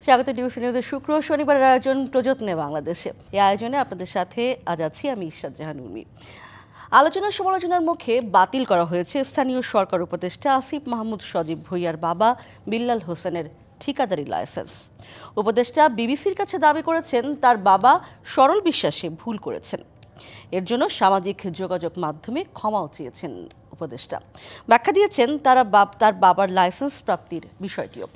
স্বাগত ডিবিসি নিউজের শুক্র শনিবারের আয়োজন প্রযত্নে বাংলাদেশে। এই আয়োজনে আপনাদের সাথে আজ আছি আমি ইশরাত জাহান উর্মি। আলোচনা সমালোচনার মুখে বাতিল করা হয়েছে স্থানীয় সরকার উপদেষ্টা আসিফ মাহমুদ সজীব ভুঁইয়ার বাবা বিল্লাল হোসেনের ঠিকাদারি লাইসেন্স। উপদেষ্টা বিবিসির কাছে দাবি করেছেন তার বাবা সরল বিশ্বাসে ভুল করেছেন। এর জন্য সামাজিক যোগাযোগ মাধ্যমে ক্ষমাও চেয়েছেন উপদেষ্টা। ব্যাখ্যা দিয়েছেন তার বাবার লাইসেন্স প্রাপ্তির বিষয়টিও।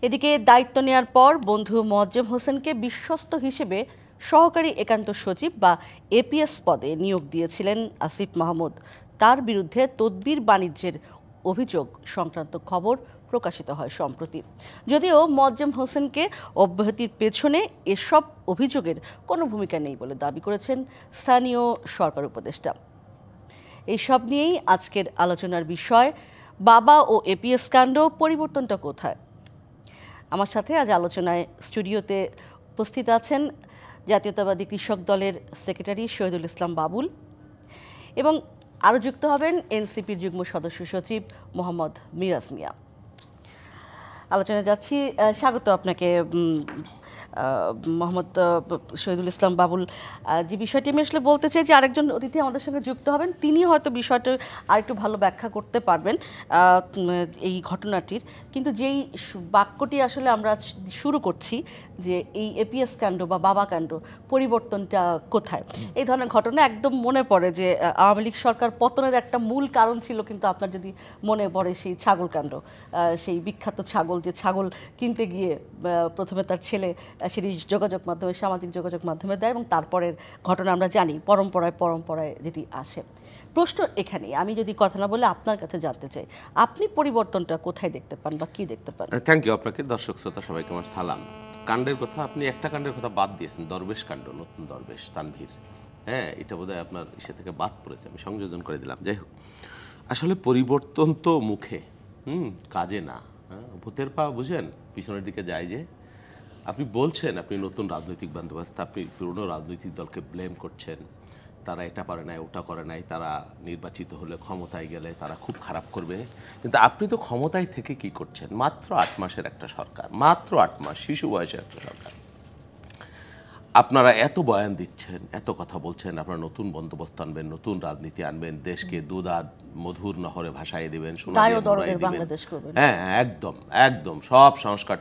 এদিকে দায়িত্ব নেওয়ার পর বন্ধু মোয়াজ্জেম হোসেনকে বিশ্বস্ত হিসেবে সহকারী একান্ত সচিব বা এপিএস পদে নিয়োগ দিয়েছিলেন আসিফ মাহমুদ। তার বিরুদ্ধে তদবির বাণিজ্যের অভিযোগ সংক্রান্ত খবর প্রকাশিত হয় সম্প্রতি। যদিও মোয়াজ্জেম হোসেনকে অব্যাহতির পেছনে এসব অভিযোগের কোনো ভূমিকা নেই বলে দাবি করেছেন স্থানীয় সরকার উপদেষ্টা। এইসব নিয়েই আজকের আলোচনার বিষয়, বাবা ও এপিএস কাণ্ড, পরিবর্তনটা কোথায়? আমার সাথে আজ আলোচনায় স্টুডিওতে উপস্থিত আছেন জাতীয়তাবাদী কৃষক দলের সেক্রেটারি শহীদুল ইসলাম বাবুল এবং আরও যুক্ত হবেন এনসিপির যুগ্ম সদস্য সচিব মোহাম্মদ মিরাজ মিয়া। আলোচনায় যাচ্ছি। স্বাগত আপনাকে মোহাম্মদ শহীদুল ইসলাম বাবুল। যে বিষয়টি আমি আসলে বলতে চাই যে আরেকজন অতিথি আমাদের সঙ্গে যুক্ত হবেন, তিনি হয়তো বিষয়টা আরেকটু ভালো ব্যাখ্যা করতে পারবেন এই ঘটনাটির। কিন্তু যেই বাক্যটি আসলে আমরা শুরু করছি যে এই এপিএস কাণ্ড বা বাবা কাণ্ড, পরিবর্তনটা কোথায়, এই ধরনের ঘটনা একদম মনে পড়ে যে আওয়ামী লীগ সরকার পতনের একটা মূল কারণ ছিল কিন্তু আপনার যদি মনে পড়ে সেই ছাগল কাণ্ড, সেই বিখ্যাত ছাগল, যে ছাগল কিনতে গিয়ে প্রথমে তার ছেলে সেটি যোগাযোগ মাধ্যমে, সামাজিক যোগাযোগ মাধ্যমে দেয় এবং তারপরের ঘটনা আমরা জানি পরম্পরায় যেটি আসে। প্রশ্ন এখানে, আমি যদি কথা না বলে আপনার কাছে জানতে চাই, আপনি পরিবর্তনটা কোথায় দেখতে পান বা কি দেখতে পান? থ্যাংক ইউ আপনাকে। দর্শক শ্রোতা সবাইকে আমার সালাম। কাণ্ডের কথা, আপনি একটা কাণ্ডের কথা বাদ দিয়েছেন, দরবেশ কাণ্ড, নতুন দরবেশ তানভীর। হ্যাঁ, এটা বোধহয় আপনার ইসে থেকে বাদ পড়েছে, আমি সংযোজন করে দিলাম। যাই হোক, আসলে পরিবর্তন তো মুখে, কাজে না। ভূতের পা বুঝেন পিছনের দিকে যায় যে। আপনি বলছেন আপনি নতুন রাজনৈতিক বন্দোবস্ত, আপনি পুরনো রাজনৈতিক দলকে ব্লেম করছেন, তারা এটা পারে নাই, ওটা করে নাই, তারা নির্বাচিত হলে ক্ষমতায় গেলে তারা খুব খারাপ করবে। কিন্তু আপনি তো ক্ষমতায় থেকে কি করছেন? মাত্র 8 মাসের একটা সরকার, মাত্র 8 মাস, শিশু বয়সের একটা সরকার। আপনারা এত বয়ান দিচ্ছেন, এত কথা বলছেন, আপনারা নতুন বন্দোবস্ত আনবেন, নতুন রাজনীতি আনবেন, দেশকে দুধ মধুর নহরে ভাসায় দেবেন, হ্যাঁ একদম একদম সব সংস্কার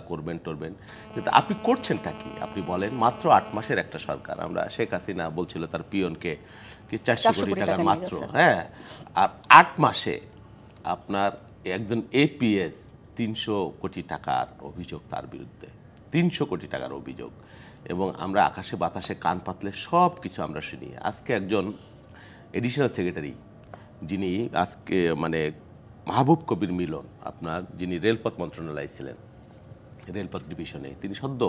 করবেন। কিন্তু আপনি করছেনটা কি? আপনি বলেন মাত্র 8 মাসের একটা সরকার। আমরা শেখ হাসিনা বলছিল তার পিয়নকে কি 400 কোটি টাকার মাত্র, হ্যাঁ, আর 8 মাসে আপনার একজন এপিএস 300 কোটি টাকার অভিযোগ তার বিরুদ্ধে, 300 কোটি টাকার অভিযোগ। এবং আমরা আকাশে বাতাসে কান পাতলে সব কিছু আমরা শুনি। আজকে একজন এডিশনাল সেক্রেটারি, যিনি আজকে মানে মাহবুব কবির মিলন, আপনার যিনি রেলপথ মন্ত্রণালয়ে ছিলেন, রেলপথ ডিভিশনে, তিনি সদ্য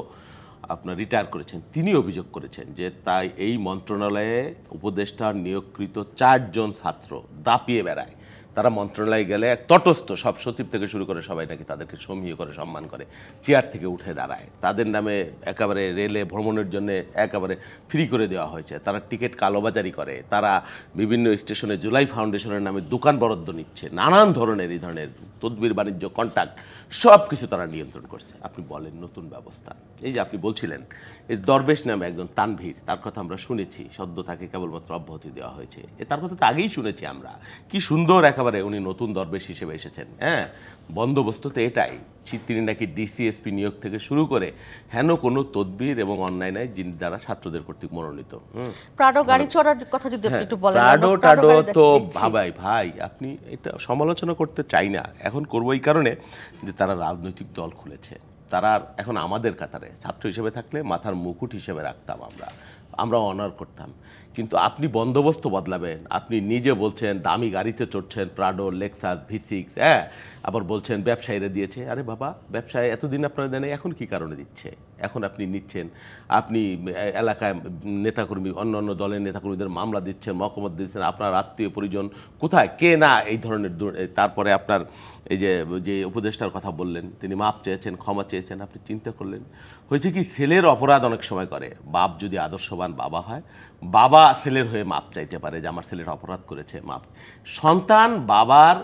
আপনার রিটায়ার করেছেন, তিনি অভিযোগ করেছেন যে তাই এই মন্ত্রণালয়ে উপদেষ্টার নিয়োগকৃত 4 জন ছাত্র দাপিয়ে বেড়ায়। তারা মন্ত্রণালয়ে গেলে এক তটস্থ, সব সচিব থেকে শুরু করে সবাই নাকি তাদেরকে সমীহ করে সম্মান করে, চেয়ার থেকে উঠে দাঁড়ায়। তাদের নামে একেবারে রেলে ভ্রমণের জন্য একেবারে ফ্রি করে দেওয়া হয়েছে। তারা টিকিট কালোবাজারি করে, তারা বিভিন্ন স্টেশনে জুলাই ফাউন্ডেশনের নামে দোকান বরাদ্দ নিচ্ছে, নানান ধরনের এই ধরনের তদবির বাণিজ্য, কন্ট্যাক্ট, সব কিছু তারা নিয়ন্ত্রণ করছে। আপনি বলেন নতুন ব্যবস্থা। এই যে আপনি বলছিলেন এই দরবেশ নামে একজন তানভীর, তার কথা আমরা শুনেছি, সদ্য তাকে কেবলমাত্র অব্যাহতি দেওয়া হয়েছে। তার কথা তো আগেই শুনেছি আমরা, কি সুন্দর একেবারে উনি নতুন দরবেশ হিসেবে এসেছেন। হ্যাঁ, বন্দোবস্ত তো এটাই, তিনি নাকি ডিসিএসপি নিয়োগ থেকে শুরু করে হেন কোনো তদবির এবং অন্যায় নাই যিনি দ্বারা ছাত্রদের কর্তৃক মনোনীত। প্রাডো গাড়ি চড়ার কথা যদি একটু বলেন। প্রাডো তো ভাই আপনি এটা সমালোচনা করতে চাই না, এখন করবো এই কারণে যে তারা রাজনৈতিক দল খুলেছে। তারা এখন আমাদের কাতারে ছাত্র হিসেবে থাকলে মাথার মুকুট হিসেবে রাখতাম, আমরা অনার করতাম। কিন্তু আপনি বন্দোবস্ত বদলাবেন, আপনি নিজে বলছেন দামি গাড়িতে চড়ছেন, প্রাডো, লেক্সাস, V6, হ্যাঁ, আবার বলছেন ব্যবসায়ীরা দিয়েছে। আরে বাবা, ব্যবসায়ী এতদিন আপনারা দেন, এখন কি কারণে দিচ্ছে? এখন আপনি নিচ্ছেন, আপনি এলাকায় নেতাকর্মী, অন্য দলের নেতাকর্মীদের মামলা দিচ্ছেন, মকদ্দমা দিচ্ছেন, আপনার আত্মীয় পরিজন কোথায়, কে না, এই ধরনের। তারপরে আপনার এই যে উপদেষ্টার কথা বললেন, তিনি মাপ চেয়েছেন, ক্ষমা চেয়েছেন। আপনি চিন্তা করলেন, হয়েছে কি, ছেলের অপরাধ অনেক সময় করে। বাপ যদি আদর্শবান বাবা হয়, বাবা ছেলের হয়ে মাপ চাইতে পারে যে আমার ছেলের অপরাধ করেছে, মাপ। সন্তান বাবার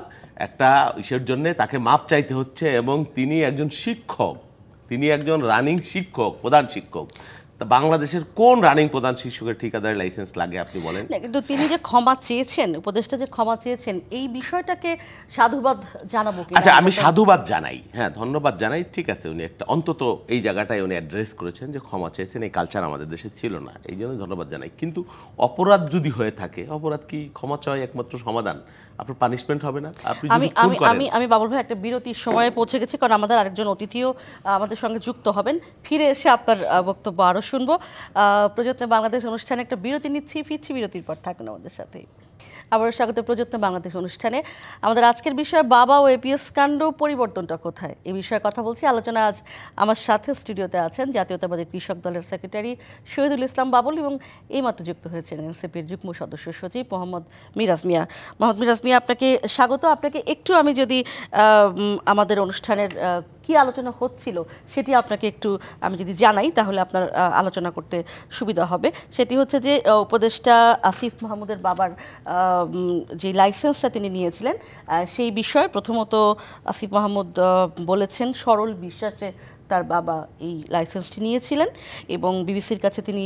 একটা ইসের জন্যে তাকে মাপ চাইতে হচ্ছে, এবং তিনি একজন শিক্ষক, তিনি একজন রানিং শিক্ষক, প্রধান শিক্ষক। তা বাংলাদেশের কোন রানিং প্রধান শিক্ষকের ঠিকাদারের লাইসেন্স লাগে আপনি বলেন? না, কিন্তু তিনি যে ক্ষমা চেয়েছেন, উপদেষ্টা যে ক্ষমা চেয়েছেন, এই বিষয়টাকে সাধুবাদ জানাবো কিনা? আচ্ছা, আমি সাধুবাদ জানাই, হ্যাঁ ধন্যবাদ জানাই, ঠিক আছে। উনি একটা অন্তত এই জায়গাটায় উনি অ্যাড্রেস করেছেন যে ক্ষমা চেয়েছেন, এই কালচার আমাদের দেশে ছিল না, এই জন্য ধন্যবাদ জানাই। কিন্তু অপরাধ যদি হয়ে থাকে, অপরাধ কি ক্ষমা চাওয়াই একমাত্র সমাধান? আপনার পানিশমেন্ট হবে না? আপনি যদি আমি খুন আমি করেন। আমি আমি বাবুল ভাই একটা বিরতির সময়ে পৌঁছে গেছি, কারণ আমাদের আরেকজন অতিথিও আমাদের সঙ্গে যুক্ত হবেন। ফিরে এসে আপনার বক্তব্য আরও শুনবো। প্রযত্ন বাংলাদেশ অনুষ্ঠানে একটা বিরতি নিচ্ছি, ফিরছি বিরতির পর। থাকুন আমাদের সাথে। আবারও স্বাগত প্রযত্ন বাংলাদেশ অনুষ্ঠানে। আমাদের আজকের বিষয় বাবা ও এপিএস কাণ্ড, পরিবর্তনটা কোথায়, এই বিষয়ে কথা বলছি। আলোচনা আজ আমার সাথে স্টুডিওতে আছেন জাতীয়তাবাদী কৃষক দলের সেক্রেটারি শহীদুল ইসলাম বাবুল এবং এইমাত্র যুক্ত হয়েছেন এনসিপির যুগ্ম সদস্য সচিব মোহাম্মদ মিরাজ মিয়া। মোহাম্মদ মিরাজ মিয়া, আপনাকে স্বাগত। আপনাকে একটু আমি যদি আমাদের অনুষ্ঠানের কি আলোচনা হচ্ছিল সেটি আপনাকে একটু আমি যদি জানাই, তাহলে আপনার আলোচনা করতে সুবিধা হবে। সেটি হচ্ছে যে উপদেষ্টা আসিফ মাহমুদের বাবার যে লাইসেন্সটা তিনি নিয়েছিলেন, সেই বিষয়ে প্রথমত আসিফ মাহমুদ বলেছেন সরল বিশ্বাসে তার বাবা এই লাইসেন্সটি নিয়েছিলেন এবং বিবিসির কাছে তিনি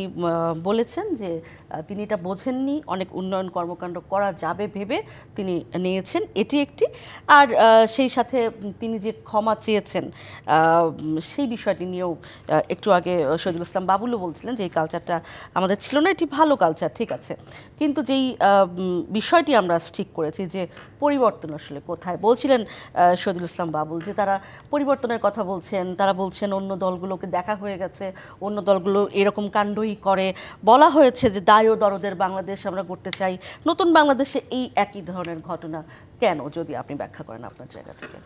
বলেছেন যে তিনি এটা বোঝেননি, অনেক উন্নয়ন কর্মকাণ্ড করা যাবে ভেবে তিনি নিয়েছেন, এটি একটি। আর সেই সাথে তিনি যে ক্ষমা চেয়েছেন সেই বিষয়টি নিয়েও একটু আগে শহীদুল ইসলাম বাবুলও বলছিলেন যে এই কালচারটা আমাদের ছিল না, এটি ভালো কালচার, ঠিক আছে। কিন্তু যেই বিষয়টি আমরা ঠিক করেছি যে পরিবর্তন আসলে কোথায়, বলছিলেন শহীদুল ইসলাম বাবুল যে তারা পরিবর্তনের কথা বলছেন, তারা বলছেন অন্য দলগুলোকে দেখা হয়ে গেছে, অন্য দলগুলো এরকম কাণ্ডই করে, বলা হয়েছে যে দায় ও দরদের বাংলাদেশ আমরা করতে চাই, নতুন বাংলাদেশে এই একই ধরনের ঘটনা কেন, যদি আপনি ব্যাখ্যা করেন আপনার জায়গা থেকে।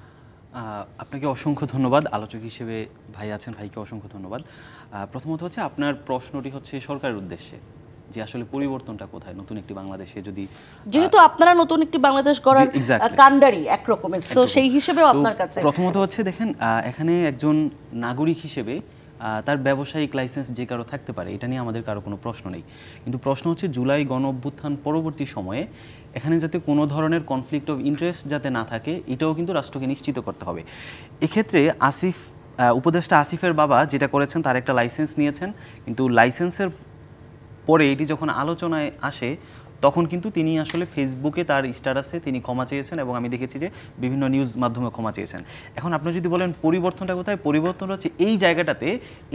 আপনাকে অসংখ্য ধন্যবাদ। আলোচক হিসেবে ভাই আছেন, ভাইকে অসংখ্য ধন্যবাদ। প্রথমত হচ্ছে আপনার প্রশ্নটি হচ্ছে সরকারের উদ্দেশ্যে যে আসলে পরিবর্তনটা কোথায় নতুন একটি বাংলাদেশে, যদি যেহেতু আপনারা নতুন একটি বাংলাদেশ গড়ার কাণ্ডারি একরকমের, তো সেই হিসেবেও আপনার কাছে প্রথমত হচ্ছে দেখেন, এখানে একজন নাগরিক হিসেবে তার ব্যবসায়িক লাইসেন্স যে কারো থাকতে পারে, এটা নিয়ে আমাদের কারো কোনো প্রশ্ন নেই। কিন্তু প্রশ্ন হচ্ছে জুলাই গণ অভ্যুত্থান পরবর্তী সময়ে এখানে যাতে কোনো ধরনের কনফ্লিক্ট অফ ইন্টারেস্ট যাতে না থাকে, এটাও কিন্তু রাষ্ট্রকে নিশ্চিত করতে হবে। এক্ষেত্রে উপদেষ্টা আসিফের বাবা যেটা করেছেন, তার একটা লাইসেন্স নিয়েছেন, কিন্তু লাইসেন্সের পরে এটি যখন আলোচনায় আসে তখন কিন্তু তিনি আসলে ফেসবুকে তার স্ট্যাটাসে তিনি ক্ষমা চেয়েছেন এবং আমি দেখেছি যে বিভিন্ন নিউজ মাধ্যমে ক্ষমা চেয়েছেন। এখন আপনি যদি বলেন পরিবর্তনটা কোথায়, পরিবর্তন হচ্ছে এই জায়গাটাতে,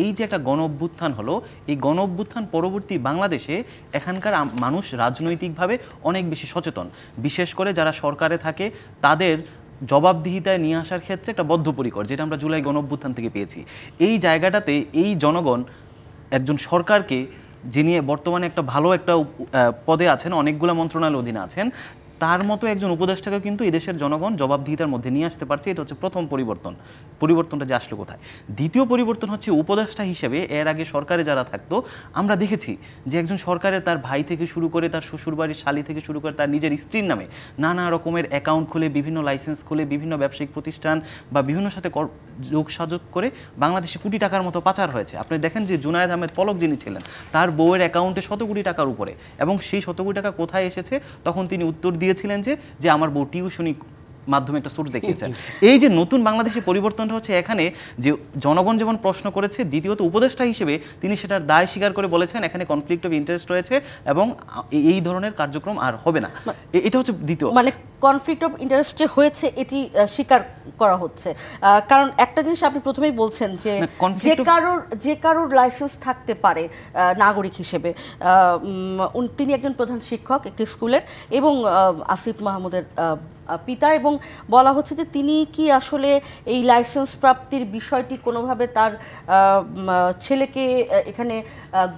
এই যে একটা গণ অভ্যুত্থান হলো, এই গণ অভ্যুত্থান পরবর্তী বাংলাদেশে এখানকার মানুষ রাজনৈতিকভাবে অনেক বেশি সচেতন, বিশেষ করে যারা সরকারে থাকে তাদের জবাবদিহিতায় নিয়ে আসার ক্ষেত্রে একটা বদ্ধপরিকর, যেটা আমরা জুলাই গণ অভ্যুত্থান থেকে পেয়েছি। এই জায়গাটাতে এই জনগণ একজন সরকারকে, যিনি বর্তমানে একটা ভালো একটা পদে আছেন, অনেকগুলো মন্ত্রণালয়ের অধীনে আছেন, তার মতো একজন উপদেষ্টাকে কিন্তু এই দেশের জনগণ জবাবদিহিতার মধ্যে নিয়ে আসতে পারছে। এটা হচ্ছে প্রথম পরিবর্তন। পরিবর্তনটা যে আসলো কোথায়। দ্বিতীয় পরিবর্তন হচ্ছে উপদেষ্টা হিসেবে এর আগে সরকারে যারা থাকতো, আমরা দেখেছি যে একজন সরকারের তার ভাই থেকে শুরু করে তার শ্বশুরবাড়ির শালী থেকে শুরু করে তার নিজের স্ত্রীর নামে নানা রকমের অ্যাকাউন্ট খুলে, বিভিন্ন লাইসেন্স খুলে, বিভিন্ন ব্যবসায়িক প্রতিষ্ঠান বা বিভিন্ন সাথে যোগসাযোগ করে বাংলাদেশে কোটি টাকার মতো পাচার হয়েছে। আপনি দেখেন যে জুনায়েদ আহমেদ পলক যিনি ছিলেন, তার বউয়ের অ্যাকাউন্টে 100 কোটি টাকার উপরে, এবং সেই 100 কোটি টাকা কোথায় এসেছে তখন তিনি উত্তর দিয়েছিলেন যে আমার বউ টিউশনি মাধ্যমে একটা সোর্স দেখিয়েছেন। এই যে নতুন বাংলাদেশের পরিবর্তনটা হচ্ছে এখানে, যে জনগণ যেমন প্রশ্ন করেছে, দ্বিতীয়ত উপদেষ্টা হিসেবে তিনি সেটার দায় স্বীকার করে বলেছেন এখানে কনফ্লিক্ট অফ ইন্টারেস্ট রয়েছে এবং এই ধরনের কার্যক্রম আর হবে না। এটা হচ্ছে দ্বিতীয়, মানে কনফ্লিক্ট অফ ইন্টারেস্টে হয়েছে এটি স্বীকার করা হচ্ছে। কারণ একটা জিনিস আপনি প্রথমেই বলছেন যে যে কারোর লাইসেন্স থাকতে পারে নাগরিক হিসেবে। তিনি একজন প্রধান শিক্ষক একটি স্কুলের এবং আসিফ মাহমুদের পিতা, এবং বলা হচ্ছে যে তিনি কি আসলে এই লাইসেন্স প্রাপ্তির বিষয়টি কোনোভাবে তার ছেলেকে এখানে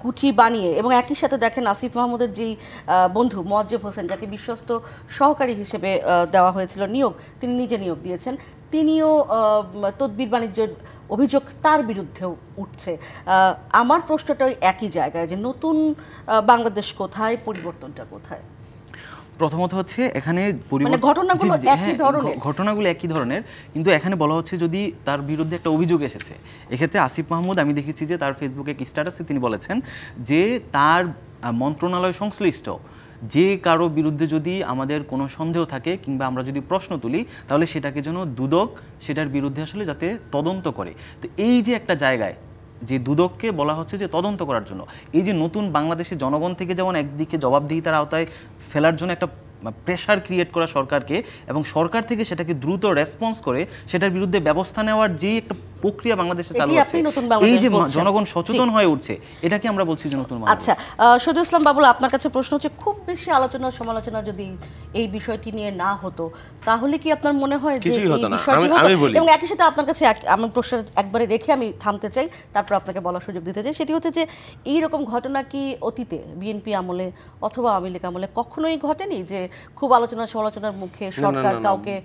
গুটি বানিয়ে, এবং একই সাথে দেখেন আসিফ মাহমুদের যেই বন্ধু মোয়াজ্জেফ হোসেন, যাকে বিশ্বস্ত সহকারী হিসেবে দেওয়া হয়েছিল নিয়োগ, তিনি নিজে নিয়োগ দিয়েছেন, তিনিও তদবির বাণিজ্যের অভিযোগ তার বিরুদ্ধেও উঠছে। আমার প্রশ্নটা ওই একই জায়গায় যে নতুন বাংলাদেশ কোথায়, পরিবর্তনটা কোথায়? প্রথমত হচ্ছে এখানে ঘটনাগুলো একই ধরনের, কিন্তু এখানে বলা হচ্ছে যদি তার বিরুদ্ধে একটা অভিযোগ এসেছে। এক্ষেত্রে আসিফ মাহমুদ, আমি দেখেছি যে তার ফেসবুকে স্ট্যাটাসে তিনি বলেছেন যে তার মন্ত্রণালয় সংশ্লিষ্ট যে কারো বিরুদ্ধে যদি আমাদের কোনো সন্দেহ থাকে কিংবা আমরা যদি প্রশ্ন তুলি তাহলে সেটাকে যেন দুদক সেটার বিরুদ্ধে আসলে যাতে তদন্ত করে। তো এই যে একটা জায়গায় যে দুদককে বলা হচ্ছে যে তদন্ত করার জন্য, এই যে নতুন বাংলাদেশের জনগণ থেকে যেমন একদিকে জবাবদিহিতার আওতায় ফেলার জন্য একটা প্রেশার ক্রিয়েট করা সরকারকে, এবং সরকার থেকে সেটাকে দ্রুত রেসপন্স করে সেটার বিরুদ্ধে ব্যবস্থা নেওয়ার যে একটা প্রক্রিয়া বাংলাদেশে চালু হচ্ছে, এই যে জনগণ সচেতন হয়ে উঠছে, এটাকে আমরা বলছি যে নতুন বাংলাদেশ। আচ্ছা, শহীদুল ইসলাম বাবুল, আপনার কাছে প্রশ্ন হচ্ছে, খুব বেশি আলোচনা সমালোচনা যদি এই বিষয়টি নিয়ে না হতো তাহলে কি আপনার মনে হয় যে এই বিষয়টি হতো? এবং একই সাথে আপনার কাছে আমার প্রশ্ন একবারে রেখে আমি থামতে চাই, তারপর আপনাকে বলার সুযোগ দিতে চাই, সেটি হচ্ছে যে এইরকম ঘটনা কি অতীতে বিএনপি আমলে অথবা আওয়ামী লীগ আমলে কখনোই ঘটেনি যে খুব আলোচনা সমালোচনার মুখে সরকার কাউকে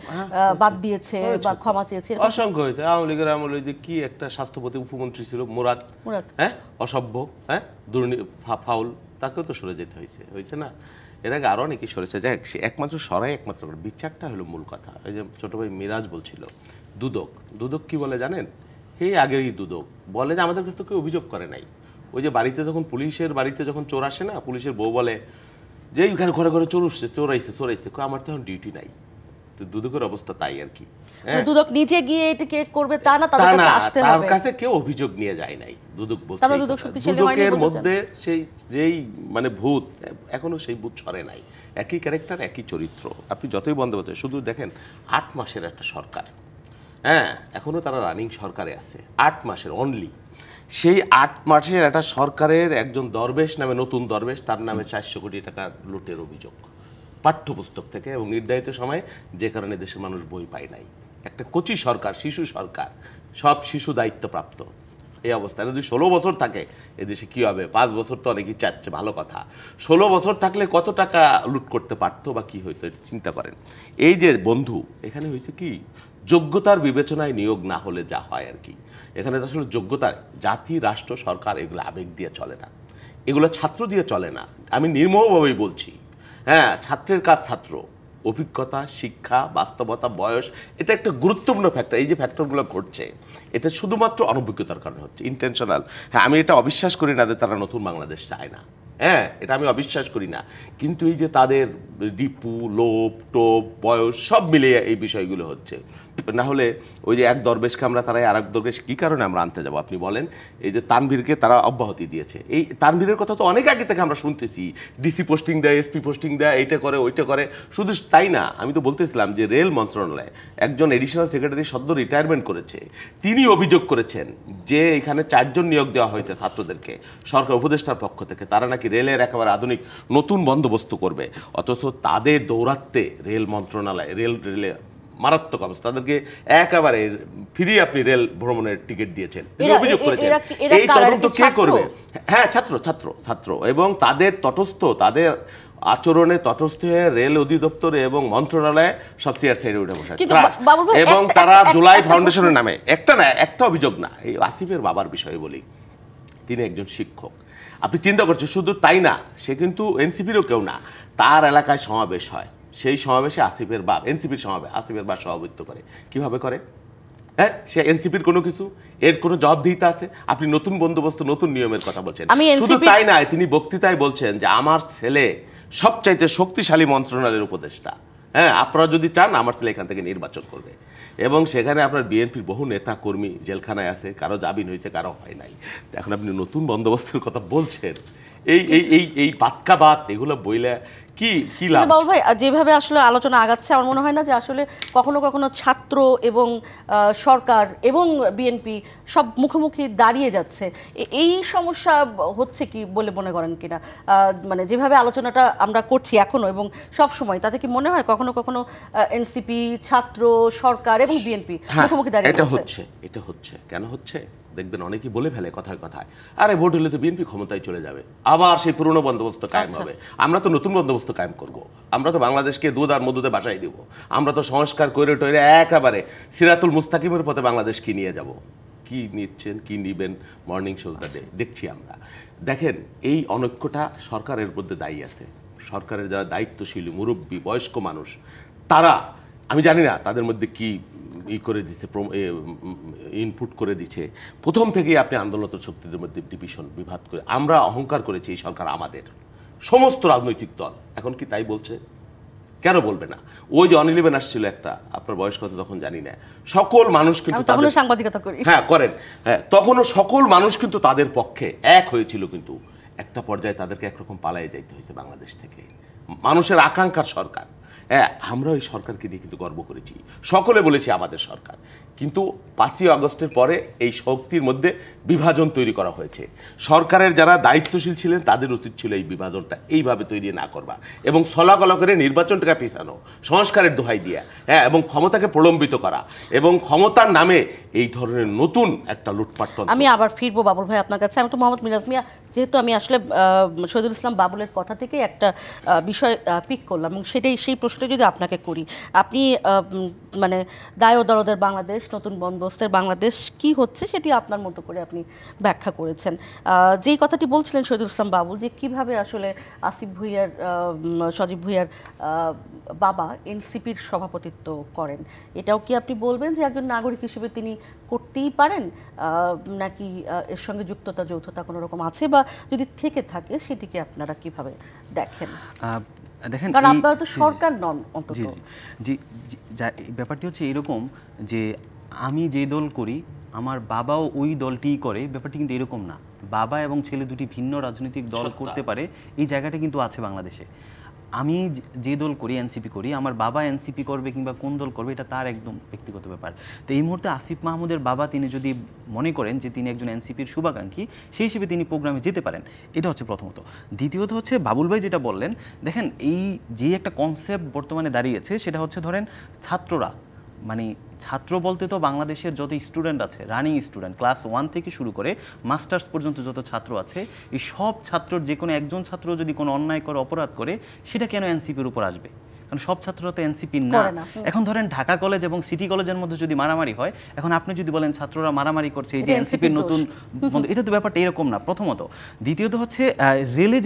বাদ দিয়েছে বা ক্ষমা চেয়েছে? অসংখ্য হয়েছে। আওয়ামী লীগের আমলে যে কি একটা স্বাস্থ্যপতি উপমন্ত্রী ছিল মুরাদ, হ্যাঁ, অসভ্য, হ্যাঁ, দুর্নীতি ফাউল, তাকেও তো সরে যেতে হয়েছে না? এর আগে আরো অনেকে সরেছে। যাই হোক, সে একমাত্র সরাই একমাত্র বিচারটা হলো মূল কথা। ওই যে ছোট ভাই মিরাজ বলছিল দুদক কি বলে জানেন? এই আগেরই দুদক বলে যে আমাদের কাছে তো কেউ অভিযোগ করে নাই। ওই যে বাড়িতে যখন পুলিশের বাড়িতে যখন চোর আসে না, পুলিশের বউ বলে যে এইখানে ঘরে ঘরে চোর উঠছে, চোরাইছে, আমার তো এখন ডিউটি নাই। তো দুদকের অবস্থা তাই আর কি। দুদক নিজে গিয়ে এটাকে করবে তা না, তাদের কাছে আসতে হবে। তার কাছে কেউ অভিযোগ নিয়ে যায় নাই। দুদক বলছে দুদকের মধ্যে সেই যেই মানে ভূত, এখনো সেই ভূত সরে নাই। একই ক্যারেক্টার, একই চরিত্র। আপনি যতই বন্ধ বলছেন, শুধু দেখেন 8 মাসের একটা সরকার, হ্যাঁ, এখনো তারা রানিং সরকারে আছে। 8 মাসের অনলি। সেই 8 মাসের একটা সরকারের একজন দরবেশ নামে, নতুন দরবেশ, তার নামে 400 কোটি টাকা লুটের অভিযোগ পাঠ্যপুস্তক থেকে, এবং নির্ধারিত সময়ে, যে কারণে দেশের মানুষ বই পায় নাই। একটা কচি সরকার, শিশু সরকার, সব শিশু দায়িত্বপ্রাপ্ত। এই অবস্থায় যদি 16 বছর থাকে এদেশে কি হবে? 5 বছর তো অনেকেই চাচ্ছে, ভালো কথা। 16 বছর থাকলে কত টাকা লুট করতে পারতো বা কি হইতো, চিন্তা করেন। এই যে বন্ধু, এখানে হয়েছে কি, যোগ্যতার বিবেচনায় নিয়োগ না হলে যা হয় আর কি। এখানে আসলে যোগ্যতার, জাতি, রাষ্ট্র, সরকার এগুলো আবেগ দিয়ে চলে না, এগুলো ছাত্র দিয়ে চলে না। আমি নির্মমভাবেই বলছি, হ্যাঁ, ছাত্রের কাজ ছাত্র। অভিজ্ঞতা, শিক্ষা, বাস্তবতা, বয়স, এটা একটা গুরুত্বপূর্ণ ফ্যাক্টর। এই যে ফ্যাক্টরগুলো ঘটছে, এটা শুধুমাত্র অনভিজ্ঞতার কারণে হচ্ছে, ইন্টেনশনাল। হ্যাঁ, আমি এটা অবিশ্বাস করি না যে তারা নতুন বাংলাদেশ চায় না, হ্যাঁ, এটা আমি অবিশ্বাস করি না। কিন্তু এই যে তাদের ডিপু, লোভ, টোপ, বয়স সব মিলিয়ে এই বিষয়গুলো হচ্ছে। না হলে ওই যে এক দরবেশকে আমরা তারাই আর এক দরবেশ কী কারণে আমরা আনতে যাবো আপনি বলেন? এই যে তানভীরকে তারা অব্যাহতি দিয়েছে, এই তানভীরের কথা তো অনেক আগে থেকে আমরা শুনতেছি। ডিসি পোস্টিং দেয়, এসপি পোস্টিং দেয়, এইটা করে ওইটা করে। শুধু তাই না, আমি তো বলতেছিলাম যে রেল মন্ত্রণালয়ে একজন এডিশনাল সেক্রেটারি সদ্য রিটায়ারমেন্ট করেছে, তিনি অভিযোগ করেছেন যে এখানে 4 জন নিয়োগ দেওয়া হয়েছে ছাত্রদেরকে সরকার উপদেষ্টার পক্ষ থেকে, তারা নাকি রেলের একেবারে আধুনিক নতুন বন্দোবস্ত করবে। অথচ তাদের দৌরাত্মে রেল মন্ত্রণালয়, রেলে মারাত্মক অবস্থা, তাদেরকে একেবারে ফিরিয়ে আপনি রেল ভ্রমণের টিকিট দিয়েছেন, তিনি অভিযোগ করেছেন। এই তদন্ত কে করবে? হ্যাঁ, ছাত্র এবং তাদের তটস্থ, তাদের আচরণে তটস্থ হয়ে রেল অধিদপ্তর এবং মন্ত্রণালয়ে সব চেয়ার সাইডে উঠে বসে, এবং তারা জুলাই ফাউন্ডেশনের নামে একটা অভিযোগ না। এই আসিফের বাবার বিষয়ে বলি, তিনি একজন শিক্ষক। আপনি চিন্তা করছেন, শুধু তাই না, সে কিন্তু এনসিপিরও কেউ না। তার এলাকায় সমাবেশ হয়, সেই সমাবেশে আসিফের বাপ, এনসিপির সমাবেশ, আসিফের বাপ সভাপতিত্ব করে। কিভাবে করে? হ্যাঁ, সে এনসিপির কোনো কিছু, এর কোনো জবাবদিহিতা আছে? আপনি নতুন বন্দোবস্ত, নতুন নিয়মের কথা বলছেন। শুধু তাই না, তিনি বক্তৃতায় বলছেন যে আমার ছেলে সবচাইতে শক্তিশালী মন্ত্রণালয়ের উপদেষ্টা, হ্যাঁ, আপনারা যদি চান আমার ছেলে এখান থেকে নির্বাচন করবে। এবং সেখানে আপনার বিএনপির বহু নেতা কর্মী জেলখানায় আছে, কারো জামিন হয়েছে, কারো হয় নাই। এখন আপনি নতুন বন্দোবস্তের কথা বলছেন, এই বাতকাবাত এগুলো বইলে কি লাভ? বাবুল ভাই, যেভাবে আসলে আলোচনা আগাচ্ছে, আমার মনে হয় না যে আসলে কখনো কখনো ছাত্র এবং সরকার এবং বিএনপি সব মুখোমুখি দাঁড়িয়ে যাচ্ছে। এই সমস্যা হচ্ছে কি বলে মনে করেন কিনা? মানে যেভাবে আলোচনাটা আমরা করছি এখনো এবং সব সময়, তাতে কি মনে হয় কখনো কখনো এনসিপি, ছাত্র, সরকার এবং বিএনপি মুখোমুখি দাঁড়িয়ে যাচ্ছে? এটা হচ্ছে কেন হচ্ছে দেখবেন, অনেকেই বলে ফেলে কথায় কথায়, আরে ভোট হলে তো বিএনপি ক্ষমতায় চলে যাবে, আবার সেই পুরনো বন্দোবস্ত কায়েম হবে। আমরা তো নতুন বন্দোবস্ত কায়েম করব, আমরা তো বাংলাদেশকে দুধ আর মধুতে বাসায় দিব, আমরা তো সংস্কার করে টরে একেবারে সিরাতুল মুস্তাকিমের পথে বাংলাদেশকে নিয়ে যাব। কি নিচ্ছেন, কি নিবেন, মর্নিং শোজ দ্য ডে দেখছি আমরা। দেখেন, এই অনৈক্যটা সরকারের মধ্যে দায়ী আছে। সরকারের যারা দায়িত্বশীল মুরব্বী বয়স্ক মানুষ, তারা, আমি জানি না তাদের মধ্যে কি করে দিচ্ছে, ইনপুট করে দিচ্ছে। প্রথম থেকেই আপনি আন্দোলনরত শক্তিদের মধ্যে ডিভিশন, বিভাদ করে আমরা অহংকার করেছি এই সরকার আমাদের, সমস্ত রাজনৈতিক দল এখন কি তাই বলছে? কেন বলবে না? ওই যে অন-11 আসছিল একটা, আপনার বয়স কত তখন জানি না, সকল মানুষ কিন্তু আমি তখনও সাংবাদিকতা করি। হ্যাঁ করেন, হ্যাঁ তখনও সকল মানুষ কিন্তু তাদের পক্ষে এক হয়েছিল, কিন্তু একটা পর্যায়ে তাদেরকে একরকম পালায়ে যাইতে হয়েছে বাংলাদেশ থেকে। মানুষের আকাঙ্ক্ষার সরকার, হ্যাঁ আমরা ওই সরকারকে নিয়ে কিন্তু গর্ব করেছি, সকলে বলেছি আমাদের সরকার। কিন্তু 5ই আগস্টের পরে এই শক্তির মধ্যে বিভাজন তৈরি করা হয়েছে। সরকারের যারা দায়িত্বশীল ছিলেন তাদের উচিত ছিল এই বিভাজনটা এইভাবে তৈরি না করবা এবং ছলাকলা করে নির্বাচনটাকে পিছানো, সংস্কারের দোহাই দিয়া, হ্যাঁ, এবং ক্ষমতাকে প্রলম্বিত করা এবং ক্ষমতার নামে এই ধরনের নতুন একটা লুটপাট। আমি আবার ফিরবো বাবুল ভাই আপনার কাছে। আমি তো মোহাম্মদ মিরাজ মিয়া, যেহেতু আমি আসলে শহীদুল ইসলাম বাবুলের কথা থেকে একটা বিষয় পিক করলাম এবং সেই প্রশ্নটা যদি আপনাকে করি, আপনি মানে দায় ও দরদের বাংলাদেশ, নতুন বন্দোবস্তের বাংলাদেশ কি হচ্ছে সেটি আপনার মতো করে আপনি ব্যাখ্যা করেছেন। যেই কথাটি বলছিলেন শহীদুল ইসলাম বাবুল, যে কিভাবে আসলে আসিফ ভুঁইয়ার, সজীব ভুঁইয়ার বাবা এনসিপির সভাপতিত্ব করেন, এটাও কি আপনি বলবেন যে একজন নাগরিক হিসেবে তিনি করতেই পারেন, নাকি এর সঙ্গে যুক্ততা, যৌথতা কোনো রকম আছে, বা যদি থেকে থাকে সেটিকে আপনারা কিভাবে দেখেন? দেখেন, কারণ আপনারা তো সরকার নন অন্তত। জি, ব্যাপারটি হচ্ছে এরকম যে আমি যে দল করি আমার বাবাও ওই দলটিই করে, ব্যাপারটি কিন্তু এরকম না। বাবা এবং ছেলে দুটি ভিন্ন রাজনৈতিক দল করতে পারে, এই জায়গাটা কিন্তু আছে বাংলাদেশে। আমি যে দল করি, এনসিপি করি, আমার বাবা এনসিপি করবে কিংবা কোন দল করবে এটা তার একদম ব্যক্তিগত ব্যাপার। তো এই মুহূর্তে আসিফ মাহমুদের বাবা তিনি যদি মনে করেন যে তিনি একজন এনসিপির শুভাকাঙ্ক্ষী, সেই হিসেবে তিনি প্রোগ্রামে যেতে পারেন, এটা হচ্ছে প্রথমত। দ্বিতীয়ত হচ্ছে বাবুল ভাই যেটা বললেন, দেখেন এই যে একটা কনসেপ্ট বর্তমানে দাঁড়িয়েছে সেটা হচ্ছে ধরেন ছাত্ররা, মানে ছাত্র বলতে তো বাংলাদেশের যত স্টুডেন্ট আছে, রানিং স্টুডেন্ট ক্লাস 1 থেকে শুরু করে মাস্টার্স পর্যন্ত যত ছাত্র আছে, এই সব ছাত্রর যে কোনো একজন ছাত্র যদি কোনো অন্যায় করে, অপরাধ করে, সেটা কেন এনসিপির উপর আসবে? কারণ সব ছাত্ররা তো এনসিপি না। এখন ধরেন ঢাকা কলেজ এবং সিটি কলেজের মধ্যে যদি মারামারি হয়, এখন আপনি যদি বলেন ছাত্ররা মারামারি করছে, এই যে এনসিপির নতুন, এটা তো ব্যাপারটা এরকম না, প্রথমত। দ্বিতীয়ত হচ্ছে রেলে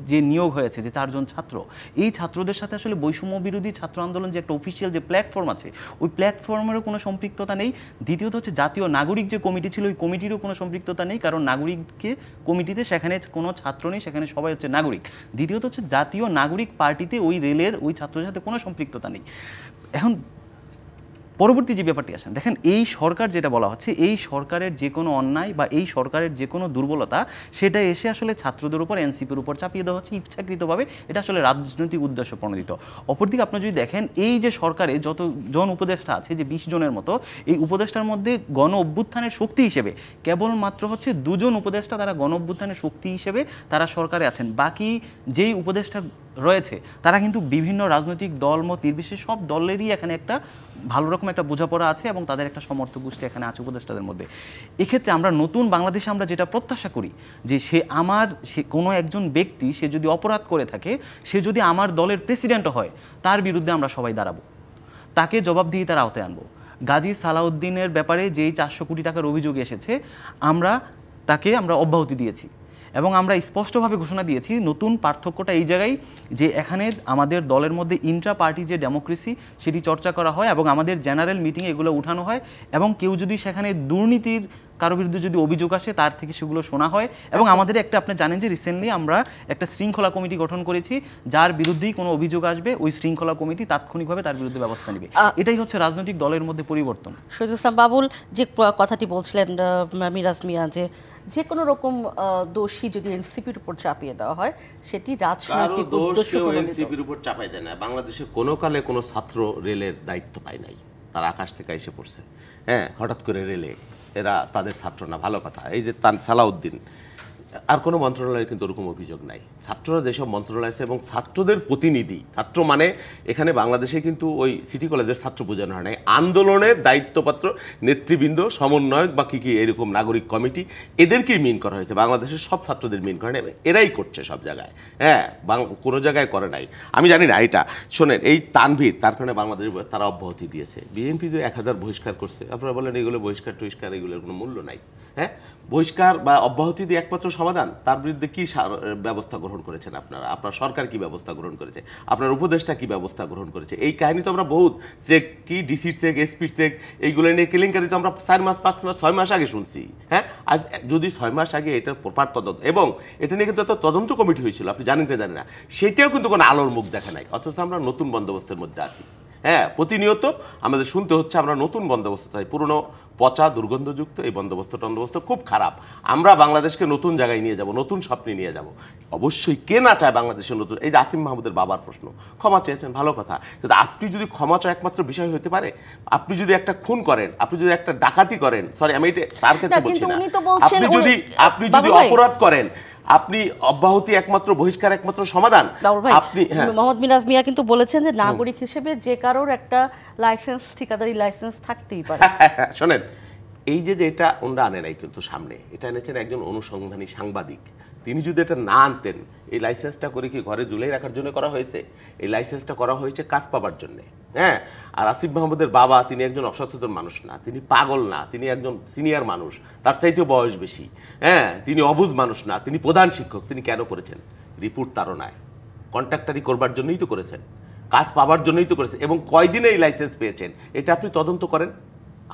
যে নিয়োগ হয়েছে যে 4 জন ছাত্র, এই ছাত্রদের সাথে আসলে বৈষম্য বিরোধী ছাত্র আন্দোলন যে একটা অফিসিয়াল যে প্ল্যাটফর্ম আছে, ওই প্ল্যাটফর্মেরও কোনো সম্পৃক্ততা নেই। দ্বিতীয়ত হচ্ছে জাতীয় নাগরিক যে কমিটি ছিল, ওই কমিটিরও কোনো সম্পৃক্ততা নেই, কারণ নাগরিককে কমিটিতে সেখানে কোনো ছাত্র নেই, সেখানে সবাই হচ্ছে নাগরিক। দ্বিতীয়ত হচ্ছে জাতীয় নাগরিক পার্টিতে ওই রেলের ওই ছাত্রদের সাথে কোনো সম্পৃক্ততা নেই। এখন পরবর্তী যে ব্যাপারটি আসেন, দেখেন এই সরকার যেটা বলা হচ্ছে, এই সরকারের যে কোনো অন্যায় বা এই সরকারের যে কোনো দুর্বলতা, সেটা এসে আসলে ছাত্রদের উপর, এনসিপির উপর চাপিয়ে দেওয়া হচ্ছে ইচ্ছাকৃতভাবে। এটা আসলে রাজনৈতিক উদ্দেশ্য প্রণোদিত। অপরদিকে আপনি যদি দেখেন, এই যে সরকারে যতজন উপদেষ্টা আছে, যে 20 জনের মতো, এই উপদেষ্টার মধ্যে গণ অভ্যুত্থানের শক্তি হিসেবে কেবলমাত্র হচ্ছে 2 জন উপদেষ্টা, তারা গণ অভ্যুত্থানের শক্তি হিসেবে তারা সরকারে আছেন। বাকি যেই উপদেষ্টা রয়েছে তারা কিন্তু বিভিন্ন রাজনৈতিক দলমত নির্বিশেষে সব দলেরই এখানে একটা ভালো রকম একটা বোঝাপড়া আছে এবং তাদের একটা সমর্থক গোষ্ঠী এখানে আছে উপদেষ্টাদের মধ্যে। এক্ষেত্রে আমরা নতুন বাংলাদেশে আমরা যেটা প্রত্যাশা করি, যে সে কোনো একজন ব্যক্তি সে যদি অপরাধ করে থাকে, সে যদি আমার দলের প্রেসিডেন্টও হয়, তার বিরুদ্ধে আমরা সবাই দাঁড়াবো, তাকে জবাবদিহিতার আওতায় আনবো। গাজী সালাউদ্দিনের ব্যাপারে যেই 400 কোটি টাকার অভিযোগ এসেছে, তাকে আমরা অব্যাহতি দিয়েছি এবং আমরা স্পষ্টভাবে ঘোষণা দিয়েছি। নতুন পার্থক্যটা এই জায়গায় যে এখানে আমাদের দলের মধ্যে ইন্ট্রা পার্টি যে ডেমোক্রেসি, সেটি চর্চা করা হয় এবং আমাদের জেনারেল মিটিংয়ে এগুলো উঠানো হয় এবং কেউ যদি সেখানে দুর্নীতির কারো বিরুদ্ধে যদি অভিযোগ আসে, তার থেকে সেগুলো শোনা হয়। এবং আমাদের একটা, আপনি জানেন যে রিসেন্টলি আমরা একটা শৃঙ্খলা কমিটি গঠন করেছি, যার বিরুদ্ধেই কোনো অভিযোগ আসবে ওই শৃঙ্খলা কমিটি তাৎক্ষণিকভাবে তার বিরুদ্ধে ব্যবস্থা নেবে। এটাই হচ্ছে রাজনৈতিক দলের মধ্যে পরিবর্তন। শহীদুল ইসলাম বাবুল যে কথাটি বলছিলেন মিরাজ মিয়া, যে কোনো রকম দোষী যদি এনসিপির উপর চাপিয়ে দেওয়া হয়, সেটি রাজনৈতিক উদ্দেশ্য এনসিপির উপর চাপাই দেয় না। বাংলাদেশে কোনো কালে কোনো ছাত্র রেলের দায়িত্ব পায় নাই, তারা আকাশ থেকে এসে পড়ছে, হ্যাঁ, হঠাৎ করে রেলে, এরা তাদের ছাত্র না, ভালো কথা। এই যে সালাউদ্দিন, আর কোনো মন্ত্রণালয়ে কিন্তু ওরকম অভিযোগ নাই। ছাত্ররা যেসব মন্ত্রণালয় আছে এবং ছাত্রদের প্রতিনিধি, ছাত্র মানে এখানে বাংলাদেশে কিন্তু ওই সিটি কলেজের ছাত্র বোঝানো হয় নাই, আন্দোলনের দায়িত্বপাত্র নেতৃবৃন্দ, সমন্বয়ক বা কি এরকম নাগরিক কমিটি, এদেরকেই মিন করা হয়েছে। বাংলাদেশের সব ছাত্রদের মিন করা নেই, এরাই করছে সব জায়গায়, হ্যাঁ, কোনো জায়গায় করে নাই। আমি জানি না এটা, শোনেন, এই তানভীর, তার কারণে বাংলাদেশ তারা অব্যাহতি দিয়েছে। বিএনপি যে 1000 বহিষ্কার করছে, আপনারা বলেন এগুলো বহিষ্কার টহিষ্কার, এগুলোর কোনো মূল্য নাই, হ্যাঁ, বহিষ্কার বা অব্যাহতি দিয়ে একমাত্র সমাধান? তার বিরুদ্ধে কি ব্যবস্থা গ্রহণ করেছেন আপনারা? আপনার সরকার কি ব্যবস্থা গ্রহণ করেছে? আপনার উপদেষ্টা কি ব্যবস্থা গ্রহণ করেছে? এই কাহিনী তো আমরা বহুত চেক, কি ডিসির চেক, এসপির চেক, এইগুলো নিয়ে কেলেঙ্কারি তো আমরা 4 মাস 5 মাস 6 মাস আগে শুনছি। হ্যাঁ, আজ যদি 6 মাস আগে এটার প্রপার তদন্ত, এবং এটা নিয়ে কিন্তু একটা তদন্ত কমিটি হয়েছিল, আপনি জানেন কি জানেন না, সেটাও কিন্তু কোনো আলোর মুখ দেখা নাই, অথচ আমরা নতুন বন্দোবস্তের মধ্যে আছি। হ্যাঁ, প্রতিনিয়ত আমাদের শুনতে হচ্ছে আমরা নতুন বন্দোবস্ত চাই, পুরনো পচা দুর্গন্ধযুক্ত এই বন্দোবস্ত খুব খারাপ। আমরা বাংলাদেশকে নতুন জায়গায় নিয়ে যাব, নতুন স্বপ্নে নিয়ে যাব। অবশ্যই কে না চায় বাংলাদেশের নতুন? এই যে আসিফ মাহমুদের বাবার প্রশ্ন, ক্ষমা চেয়েছেন, ভালো কথা, কিন্তু আপনি যদি ক্ষমা চাও একমাত্র বিষয় হতে পারে, আপনি যদি একটা খুন করেন, আপনি যদি একটা ডাকাতি করেন, সরি আমি এটা তার ক্ষেত্রে বলছি না, আপনি যদি অপরাধ করেন, আপনি অব্যাহতি একমাত্র, বহিষ্কার একমাত্র সমাধান। আপনি মোহাম্মদ মিরাজ মিয়া কিন্তু বলেছেন যে নাগরিক হিসেবে যে কারোর একটা লাইসেন্স, ঠিকাদারি লাইসেন্স থাকতেই পারে। শোনেন, এই যে এটা ওনরা আনে নাই কিন্তু সামনে, এটা এনেছেন একজন অনুসন্ধানী সাংবাদিক। তিনি যদি এটা না আনতেন, এই লাইসেন্সটা করে কি ঘরে ঝুলাই রাখার জন্য করা হয়েছে? এই লাইসেন্সটা করা হয়েছে কাজ পাবার জন্য। হ্যাঁ, আর আসিফ মাহমুদের বাবা তিনি একজন অসচেতন মানুষ না, তিনি পাগল না, তিনি একজন সিনিয়র মানুষ, তার চাইতেও বয়স বেশি। হ্যাঁ, তিনি অবুঝ মানুষ না, তিনি প্রধান শিক্ষক। তিনি কেন করেছেন? রিপোর্ট তাড়নায়, কন্ট্রাক্টারি করবার জন্যই তো করেছেন, কাজ পাবার জন্যই তো করেছেন। এবং কয়দিনে এই লাইসেন্স পেয়েছেন এটা আপনি তদন্ত করেন।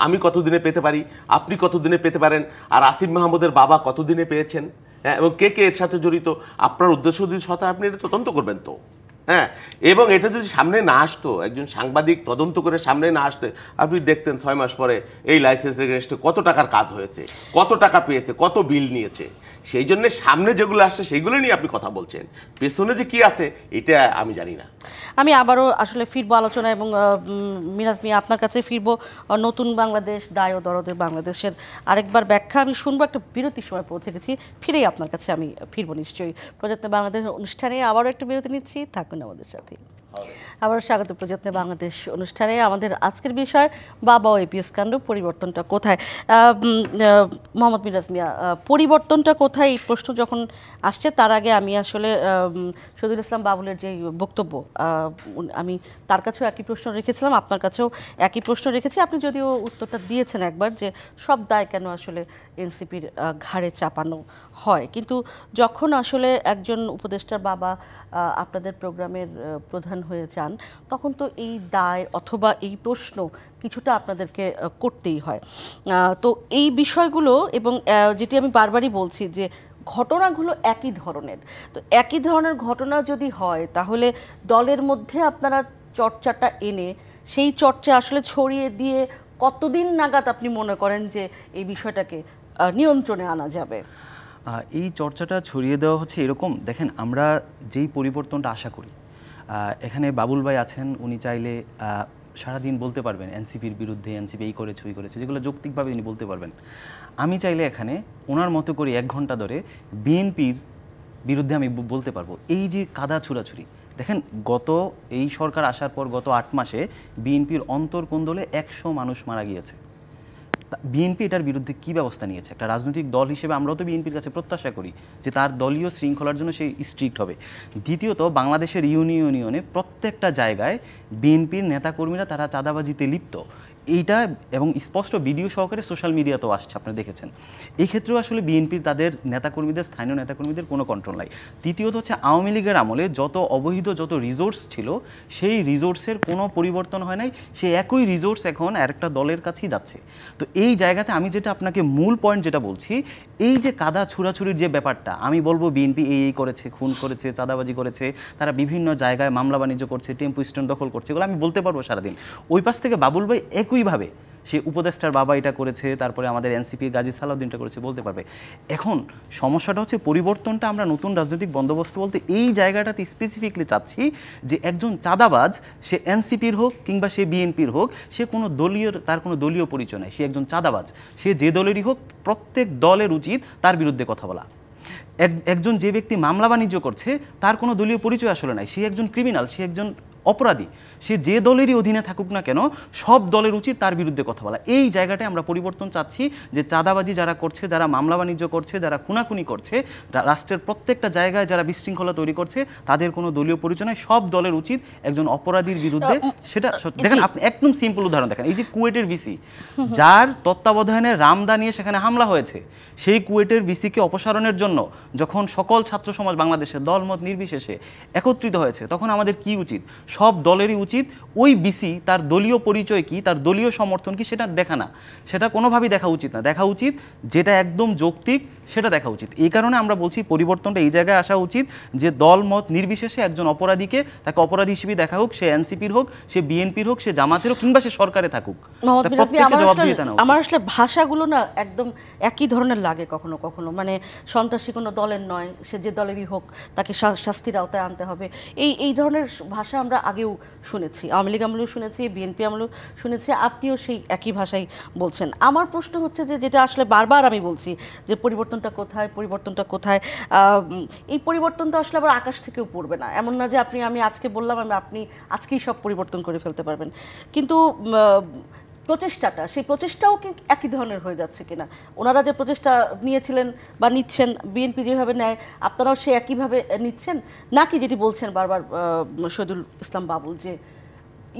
আমি কতদিনে পেতে পারি, আপনি কতদিনে পেতে পারেন, আর আসিফ মাহমুদের বাবা কতদিনে পেয়েছেন, হ্যাঁ, এবং কে কে এর সাথে জড়িত, আপনার উদ্দেশ্য যদি সত্য, আপনি এটা তদন্ত করবেন তো। হ্যাঁ, এবং এটা যদি সামনে না আসতো, একজন সাংবাদিক তদন্ত করে সামনে না আসতে, আপনি দেখতেন 6 মাস পরে এই লাইসেন্স এগেনস্টে কত টাকার কাজ হয়েছে, কত টাকা পেয়েছে, কত বিল নিয়েছে। সেই জন্য সামনে যেগুলো আসছে সেইগুলো নিয়ে আপনি কথা বলছেন, পেছনে যে কি আছে এটা আমি জানি না। আমি আবারও আসলে ফিরবো আলোচনা, এবং মিরাজ মিয়া আপনার কাছে ফিরবো। নতুন বাংলাদেশ, দায় ও দরদের বাংলাদেশের আরেকবার ব্যাখ্যা আমি শুনবো। একটা বিরতির সময় পৌঁছে গেছি, ফিরেই আপনার কাছে আমি ফিরবো নিশ্চয়ই। প্রযত্নে বাংলাদেশ অনুষ্ঠানে আবারও একটা বিরতি নিচ্ছি, থাকুন আমাদের সাথে। আবার স্বাগত প্রযত্নে বাংলাদেশ অনুষ্ঠানে। আমাদের আজকের বিষয় বাবা ও এপিএস কাণ্ড, পরিবর্তনটা কোথায়? মোহাম্মদ মিরাজ মিয়া, পরিবর্তনটা কোথায়, এই প্রশ্ন যখন আসছে তার আগে আমি আসলে শহীদুল ইসলাম বাবুলের যে বক্তব্য, আমি তার কাছেও একই প্রশ্ন রেখেছিলাম, আপনার কাছেও একই প্রশ্ন রেখেছি। আপনি যদিও উত্তরটা দিয়েছেন একবার, যে সব দায় কেন আসলে এনসিপির ঘাড়ে চাপানো হয়, কিন্তু যখন আসলে একজন উপদেষ্টার বাবা আপনাদের প্রোগ্রামের প্রধান হয়ে যান, তখন তো এই দায় অথবা এই প্রশ্ন কিছুটা আপনাদেরকে করতেই হয়। তো এই বিষয়গুলো, এবং যেটি আমি বারবারই বলছি যে ঘটনাগুলো একই ধরনের, তো একই ধরনের ঘটনা যদি হয়, তাহলে দলের মধ্যে আপনারা চর্চাটা এনে সেই চর্চা আসলে ছড়িয়ে দিয়ে কতদিন নাগাদ আপনি মনে করেন যে এই বিষয়টাকে নিয়ন্ত্রণে আনা যাবে? এই চর্চাটা ছড়িয়ে দেওয়া হচ্ছে এরকম, দেখেন আমরা যেই পরিবর্তনটা আশা করি, এখানে বাবুল ভাই আছেন, উনি চাইলে সারাদিন বলতে পারবেন এনসিপির বিরুদ্ধে, এনসিপি এই করেছে ওই করেছে, যেগুলো যৌক্তিকভাবে উনি বলতে পারবেন। আমি চাইলে এখানে ওনার মতো করে 1 ঘন্টা ধরে বিএনপির বিরুদ্ধে আমি বলতে পারবো। এই যে কাদা ছুড়াছুড়ি, দেখেন এই সরকার আসার পর গত 8 মাসে বিএনপির অন্তর্কোন্দলে 100 মানুষ মারা গিয়েছে। বিএনপি এটার বিরুদ্ধে কি ব্যবস্থা নিয়েছে? একটা রাজনৈতিক দল হিসেবে আমরাও তো বিএনপির কাছে প্রত্যাশা করি যে তার দলীয় শৃঙ্খলার জন্য সে স্ট্রিক্ট হবে। দ্বিতীয়ত, বাংলাদেশের ইউনিয়নে প্রত্যেকটা জায়গায় বিএনপির নেতাকর্মীরা তারা চাঁদাবাজিতে লিপ্ত, এইটা এবং স্পষ্ট ভিডিও সহকারে সোশ্যাল মিডিয়াতেও আসছে, আপনারা দেখেছেন। এই ক্ষেত্রেও আসলে বিএনপির তাদের নেতাকর্মীদের, স্থানীয় নেতাকর্মীদের কোনো কন্ট্রোল নাই। তৃতীয়ত হচ্ছে, আওয়ামী লীগের আমলে যত অবৈধ যত রিসোর্স ছিল, সেই রিসোর্সের কোনো পরিবর্তন হয় নাই, সেই একই রিসোর্স এখন আরেকটা দলের কাছেই যাচ্ছে। তো এই জায়গাতে আমি যেটা আপনাকে মূল পয়েন্ট যেটা বলছি, এই যে কাদা ছুড়াছুড়ির যে ব্যাপারটা, আমি বলবো বিএনপি এই করেছে, খুন করেছে, চাঁদাবাজি করেছে, তারা বিভিন্ন জায়গায় মামলা বাণিজ্য করছে, টেম্পো স্ট্যান্ড দখল করছে, এগুলো আমি বলতে পারবো সারাদিন। ওই পাশ থেকে বাবুল ভাই একইভাবে সে উপদেষ্টার বাবা এটা করেছে, তারপরে আমাদের এনসিপি গাজী সালাউদ্দিনটা করেছে, বলতে পারবে। এখন সমস্যাটা হচ্ছে পরিবর্তনটা আমরা নতুন রাজনৈতিক বন্দোবস্ত বলতে এই জায়গাটাতে স্পেসিফিকলি চাচ্ছি যে একজন চাঁদাবাজ, সে এনসিপির হোক কিংবা সে বিএনপির হোক, সে কোনো দলীয়, তার কোনো দলীয় পরিচয় নাই, সে একজন চাঁদাবাজ, সে যে দলেরই হোক, প্রত্যেক দলের উচিত তার বিরুদ্ধে কথা বলা। একজন যে ব্যক্তি মামলা বাণিজ্য করছে, তার কোনো দলীয় পরিচয় আসলে নাই, সে একজন ক্রিমিনাল, সে একজন অপরাধী, সে যে দলেরই অধীনে থাকুক না কেন, সব দলের উচিত তার বিরুদ্ধে কথা বলা। এই জায়গাটায় আমরা পরিবর্তন চাচ্ছি, যে চাঁদাবাজি যারা করছে, যারা মামলা বাণিজ্য করছে, যারা খুনাখুনি করছে, রাষ্ট্রের প্রত্যেকটা জায়গায় যারা বিশৃঙ্খলা তৈরি করছে, তাদের কোনো দলীয় পরিচয় নয়। সব দলের উচিত একজন অপরাধীর বিরুদ্ধে সেটা দেখেন। আপনি একদম সিম্পল উদাহরণ দেখেন, এই যে কুয়েটের ভিসি, যার তত্ত্বাবধানে রামদা নিয়ে সেখানে হামলা হয়েছে, সেই কুয়েটের ভিসিকে অপসারণের জন্য যখন সকল ছাত্র সমাজ বাংলাদেশের দলমত নির্বিশেষে একত্রিত হয়েছে, তখন আমাদের কি উচিত? সব দলেরই উচিত ওই বিসি তার দলীয় পরিচয় কি, তার দলীয় সমর্থন কি, সেটা দেখা না, সেটা কোনোভাবেই দেখা উচিত না। দেখা উচিত যেটা একদম যৌক্তিক, সেটা দেখা উচিত। এই কারণে আমরা বলছি পরিবর্তনটা এই জায়গায় আসা উচিত যে দলমত নির্বিশেষে একজন অপরাধীকে তাকে অপরাধী হিসেবে দেখা হোক, সে এনসিপির হোক, সে বিএনপির হোক, সে জামাতের হোক, কিংবা সে সরকারে থাকুক। আমার আসলে ভাষাগুলো না একদম একই ধরনের লাগে কখনো কখনো, মানে সন্ত্রাসী কোনো দলের নয়, সে যে দলেরই হোক তাকে শাস্তির আওতায় আনতে হবে, এই ধরনের ভাষা আমরা আগেও শুনেছি, আওয়ামী লীগ আমলেও শুনেছি, বিএনপি আমলেও শুনেছি, আপনিও সেই একই ভাষাই বলছেন। আমার প্রশ্ন হচ্ছে যে, যেটা আসলে বারবার আমি বলছি যে পরিবর্তনটা কোথায়, পরিবর্তনটা কোথায়? এই পরিবর্তন তো আসলে আবার আকাশ থেকেও পড়বে না, এমন না যে আমি আজকে বললাম আপনি আজকেই সব পরিবর্তন করে ফেলতে পারবেন। কিন্তু প্রচেষ্টাটা, সেই প্রচেষ্টাও কি একই ধরনের হয়ে যাচ্ছে কিনা? ওনারা যে প্রচেষ্টা নিয়েছিলেন বা নিচ্ছেন, বিএনপি যেভাবে নেয় আপনারাও সে একইভাবে নিচ্ছেন, নাকি যেটি বলছেন বারবার শহীদুল ইসলাম বাবুল, যে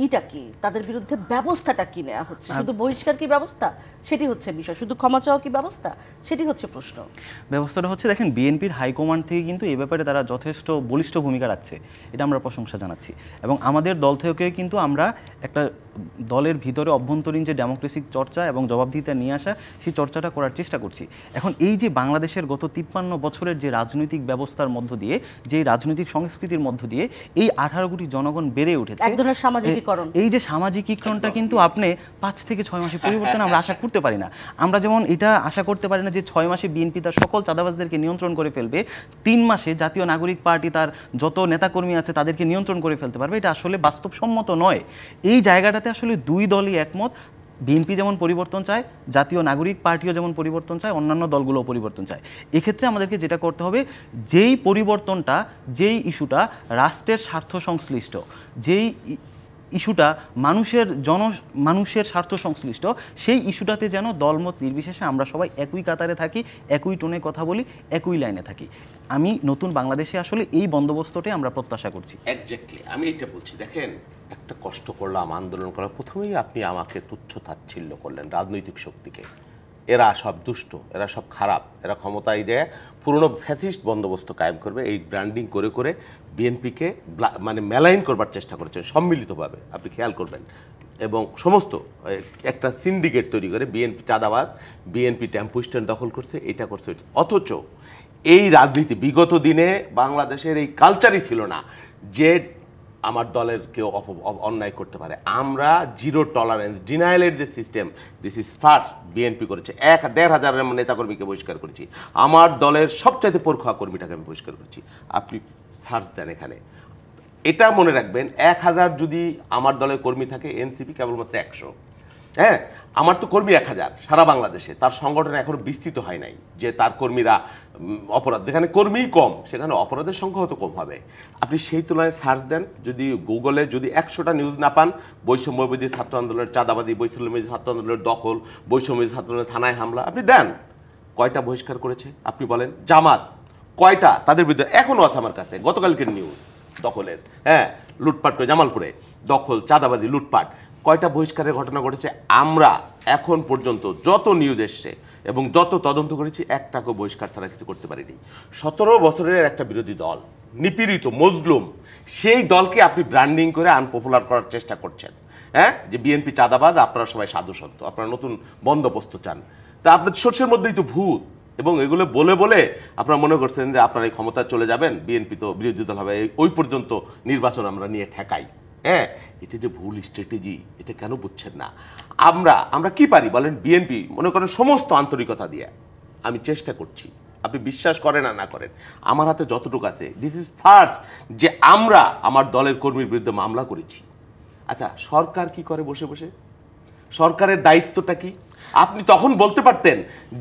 ইটা কি, তাদের বিরুদ্ধে ব্যবস্থাটা কি নেওয়া হচ্ছে? শুধু বহিষ্কার কি ব্যবস্থা, সেটি হচ্ছে বিষয়, শুধু ক্ষমা চাওয়া কি ব্যবস্থা, সেটি হচ্ছে প্রশ্ন। ব্যবস্থাটা হচ্ছে, দেখেন বিএনপির হাইকমান্ড থেকে কিন্তু এই ব্যাপারে তারা যথেষ্ট বলিষ্ঠ ভূমিকা রাখছে, এটা আমরা প্রশংসা জানাচ্ছি। এবং আমাদের দল থেকে কিন্তু আমরা একটা দলের ভিতরে অভ্যন্তরীণ যে ডেমোক্রেসিক চর্চা এবং জবাবদিহিতা নিয়ে আসা, সেই চর্চাটা করার চেষ্টা করছি। এখন এই যে বাংলাদেশের গত 53 বছরের যে রাজনৈতিক ব্যবস্থার মধ্য দিয়ে, যে রাজনৈতিক সংস্কৃতির মধ্য দিয়ে এই 18 কোটি জনগণ বেড়ে উঠেছে, এক ধরনের সামাজিকীকরণ, এই যে সামাজিকীকরণটা কিন্তু আপনি 5 থেকে 6 মাসে পরিবর্তন আমরা আশা করতে পারি না। আমরা যেমন এটা আশা করতে পারি না যে 6 মাসে বিএনপি তার সকল চাঁদাবাজদেরকে নিয়ন্ত্রণ করে ফেলবে, 3 মাসে জাতীয় নাগরিক পার্টি তার যত নেতাকর্মী আছে তাদেরকে নিয়ন্ত্রণ করে ফেলতে পারবে। এটা আসলে বাস্তবসম্মত নয়। এই জায়গাটাতে আসলে দুই দলই একমত। বিএনপি যেমন পরিবর্তন চায়, জাতীয় নাগরিক পার্টিও যেমন পরিবর্তন চায়, অন্যান্য দলগুলোও পরিবর্তন চায়। এক্ষেত্রে আমাদেরকে যেটা করতে হবে, যেই পরিবর্তনটা, যেই ইস্যুটা রাষ্ট্রের স্বার্থ সংশ্লিষ্ট, যেই ইস্যুটা মানুষের স্বার্থ সংশ্লিষ্ট, সেই ইস্যুটাতে যেন দলমত নির্বিশেষে আমরা সবাই একই কাতারে থাকি, একই টোনে কথা বলি, একই লাইনে থাকি। আমি নতুন বাংলাদেশে আসলে এই বন্দোবস্তটাই আমরা প্রত্যাশা করছি। এক্স্যাক্টলি, আমি এটা বলছি। দেখেন, একটা কষ্ট করলাম, আন্দোলন করলাম, প্রথমেই আপনি আমাকে তুচ্ছ তাচ্ছিল্য করলেন রাজনৈতিক শক্তিকে। এরা সব দুষ্ট, এরা সব খারাপ, এরা ক্ষমতায় দেয় পুরনো ফ্যাসিস্ট বন্দোবস্ত কায়েম করবে, এই ব্র্যান্ডিং করে করে বিএনপিকে মানে মেলাইন করবার চেষ্টা করেছেন সম্মিলিতভাবে, আপনি খেয়াল করবেন। এবং সমস্ত একটা সিন্ডিকেট তৈরি করে বিএনপি চাঁদাবাজ, বিএনপি টেম্পো স্ট্যান্ড দখল করছে, এটা করছে। অথচ এই রাজনীতি বিগত দিনে বাংলাদেশের এই কালচারই ছিল না যে আমার দলের কেউ অন্যায় করতে পারে। আমরা জিরো টলারেন্স, ডিনাইলের যে system, this is first BNP করেছে। 1,500 নেতাকর্মীকে বহিষ্কার করেছি, আমার দলের সবচাইতে পরখা কর্মীটাকে আমি বহিষ্কার করেছি। আপনি সার্চ দেন এখানে, এটা মনে রাখবেন, 1000 যদি আমার দলের কর্মী থাকে, এনসিপি কেবলমাত্র 100। হ্যাঁ, আমার তো কর্মী 1000 সারা বাংলাদেশে, তার সংগঠন এখনো বিস্তৃত হয় নাই যে তার কর্মীরা অপরাধ, যেখানে কর্মীই কম সেখানে অপরাধের সংখ্যা হয়তো কম হবে। আপনি সেই তুলনায় সার্চ দেন, যদি গুগলে যদি 100টা নিউজ না পান, বৈষম্যবিরোধী ছাত্র আন্দোলনের চাঁদাবাজি, বৈষম্যবিরোধী ছাত্র আন্দোলনের দখল, বৈষম্যবিরোধী ছাত্র আন্দোলনের থানায় হামলা, আপনি দেন কয়টা বহিষ্কার করেছে আপনি বলেন। জামাত কয়টা, তাদের বিরুদ্ধে এখনও আছে আমার কাছে গতকালকের নিউজ দখলের, হ্যাঁ, লুটপাট করে জামালপুরে দখল, চাঁদাবাজি, লুটপাট, কয়টা বহিষ্কারের ঘটনা ঘটেছে। আমরা এখন পর্যন্ত যত নিউজ এসছে এবং যত তদন্ত করেছি, একটাকেও বহিষ্কার ছাড়া কিছু করতে পারিনি। 17 বছরের একটা বিরোধী দল, নিপীড়িত মজলুম, সেই দলকে আপনি ব্র্যান্ডিং করে আনপপুলার করার চেষ্টা করছেন। হ্যাঁ, যে বিএনপি চাঁদাবাজ, আপনারা সবাই সাধু সন্ত, আপনারা নতুন বন্দোবস্ত চান। তা আপনার সর্ষের মধ্যেই তো ভূত। এবং এগুলো বলে বলে আপনারা মনে করছেন যে আপনারা এই ক্ষমতায় চলে যাবেন, বিএনপি তো বিরোধী দল হবে, ওই পর্যন্ত নির্বাচন আমরা নিয়ে ঠেকাই। হ্যাঁ, এটা যে ভুল স্ট্র্যাটেজি, এটা কেন বুঝছেন না? আমরা কি পারি বলেন? বিএনপি মনে করেন সমস্ত আন্তরিকতা দিয়ে আমি চেষ্টা করছি, আপনি বিশ্বাস করেন আর না করেন, আমার হাতে যতটুকু আছে, দিস ইজ ফার্স্ট যে আমরা আমার দলের কর্মীর বিরুদ্ধে মামলা করেছি। আচ্ছা, সরকার কি করে বসে বসে? সরকারের দায়িত্বটা কি? আপনি তখন বলতে পারতেন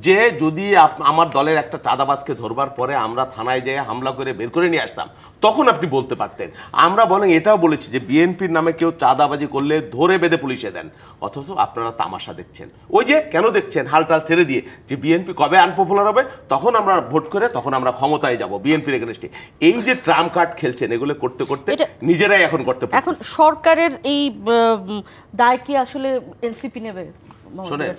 যে যদি আমার দলের একটা চাঁদাবাজকে ধরবার পরে আমরা থানায় যেয়ে হামলা করে বের করে নিয়ে আসতাম, তখন আপনি বলতে পারতেন। আমরা বরং এটাও বলেছি যে বিএনপির নামে কেউ চাঁদাবাজি করলে ধরে বেঁধে পুলিশে দেন, অথচ আপনারা তামাশা দেখছেন। ওই যে কেন দেখছেন, হালটাল ছেড়ে দিয়ে যে বিএনপি কবে আনপপুলার হবে, তখন আমরা ভোট করে তখন আমরা ক্ষমতায় যাব বিএনপির এগেনস্টে। এই যে ট্রাম্প কার্ড খেলছেন, এগুলো করতে করতে নিজেরাই এখন করতে পারছেন। এখন সরকারের এই দায় কি আসলে এনসিপি নেবে? শোনেন,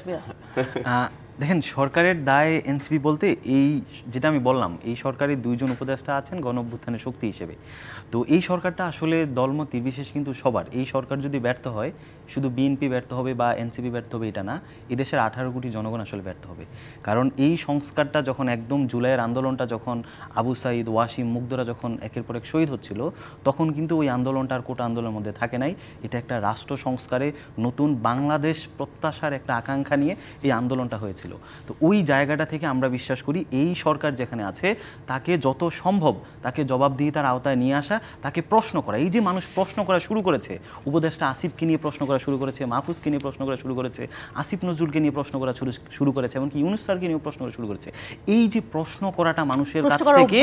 দেখেন, সরকারের দায় এনসিপি বলতে এই যেটা আমি বললাম, এই সরকারের দুইজন উপদেষ্টা আছেন গণঅভ্যুত্থানের শক্তি হিসেবে। তো এই সরকারটা আসলে দলমত নির্বিশেষ কিন্তু সবার। এই সরকার যদি ব্যর্থ হয়, শুধু বিএনপি ব্যর্থ হবে বা এনসিপি ব্যর্থ হবে এটা না, এদেশের 18 কোটি জনগণ আসলে ব্যর্থ হবে। কারণ এই সংস্কারটা যখন একদম জুলাইয়ের আন্দোলনটা যখন আবু সাইদ, ওয়াসিম, মুগ্ধরা যখন একের পর এক শহীদ হচ্ছিল, তখন কিন্তু ওই আন্দোলনটা আর কোটা আন্দোলনের মধ্যে থাকে নাই। এটা একটা রাষ্ট্র সংস্কারে নতুন বাংলাদেশ প্রত্যাশার একটা আকাঙ্ক্ষা নিয়ে এই আন্দোলনটা হয়েছিল। তো ওই জায়গাটা থেকে আমরা বিশ্বাস করি এই সরকার যেখানে আছে তাকে যত সম্ভব তাকে জবাবদিহিতার আওতায় নিয়ে আসা, তাকে প্রশ্ন করা। এই যে মানুষ প্রশ্ন করা শুরু করেছে, উপদেষ্টা আসিফকে নিয়ে প্রশ্ন করা শুরু করেছে, মাহফুজকে নিয়ে প্রশ্ন করা শুরু করেছে, আসিফ নজরুলকে নিয়ে প্রশ্ন করা শুরু করেছে, এমনকি ইউনুস স্যারকে নিয়ে প্রশ্ন করা শুরু করেছে। এই যে প্রশ্ন করাটা মানুষের কাছ থেকে,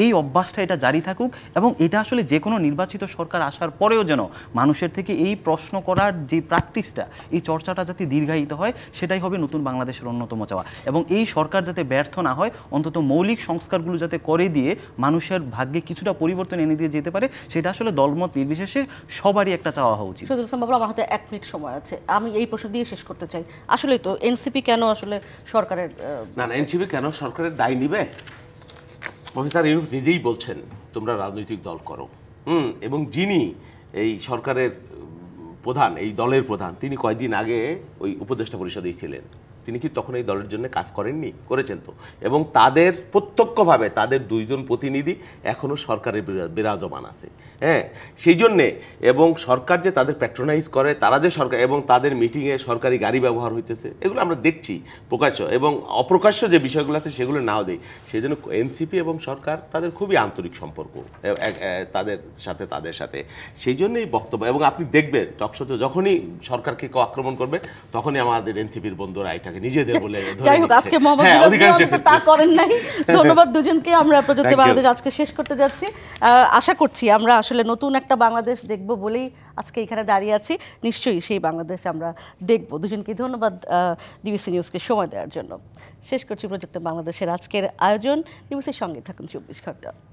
এই অভ্যাসটা এটা জারি থাকুক, এবং এটা আসলে যে কোনো নির্বাচিত সরকার আসার পরেও যেন মানুষের থেকে এই প্রশ্ন করার যে প্র্যাকটিসটা, এই চর্চাটা যাতে দীর্ঘায়িত হয়, সেটাই হবে নতুন বাংলাদেশের অন্যতম চাওয়া। এবং এই সরকার যাতে ব্যর্থ না হয়, অন্তত মৌলিক সংস্কারগুলো যাতে করে দিয়ে মানুষের ভাগ্যে কিছুটা পরিবর্তন এনে দিয়ে যেতে পারে, সেটা আসলে দলমত নির্বিশেষে সবারই একটা চাওয়া হওয়া উচিত। শহীদুল ইসলাম বাবু, আমার হাতে 1 মিনিট সময় আছে, আমি এই প্রশ্ন দিয়ে শেষ করতে চাই। আসলে তো এনসিপি কেন আসলে সরকারের না, এনসিপি কেন সরকারের দায় নিবে? প্রফেসর ইউনুস নিজেই বলছেন তোমরা রাজনৈতিক দল করো, এবং যিনি এই সরকারের প্রধান, এই দলের প্রধান, তিনি কয়েকদিন আগে ওই উপদেষ্টা পরিষদেই ছিলেন। তিনি কি তখন এই দলের জন্য কাজ করেননি? করেছেন তো। এবং তাদের প্রত্যক্ষভাবে তাদের 2 জন প্রতিনিধি এখনো সরকারের বিরাজমান আছে। হ্যাঁ, সেই জন্যে, এবং সরকার যে তাদের প্যাট্রোনাইজ করে, তারা যে সরকার, এবং তাদের মিটিংয়ে সরকারি গাড়ি ব্যবহার হইতেছে, এগুলো আমরা দেখছি প্রকাশ্য, এবং অপ্রকাশ্য যে বিষয়গুলো আছে সেগুলো নাও দেয়। সেই জন্য এনসিপি এবং সরকার তাদের খুবই আন্তরিক সম্পর্ক তাদের সাথে। সেই জন্যই বক্তব্য। এবং আপনি দেখবেন টকশোতে যখনই সরকারকে কেউ আক্রমণ করবে, তখনই আমাদের এনসিপির বন্ধুরা এটাকে নিজেদের বলে ধরে। যাই হোক, আজকে তা করেন নাই। ধন্যবাদ দুজনকে। আমরা প্রযুক্তি বাংলাদেশ আজকে শেষ করতে যাচ্ছি। আশা করছি আমরা আসলে নতুন একটা বাংলাদেশ দেখব বলেই আজকে এখানে দাঁড়িয়ে আছি। নিশ্চয়ই সেই বাংলাদেশ আমরা দেখব। দুজনকে ধন্যবাদ ডিবিসি নিউজকে সময় দেওয়ার জন্য। শেষ করছি প্রযুক্তি বাংলাদেশের আজকের আয়োজন। ডিবিসির সঙ্গে থাকুন 24 ঘন্টা।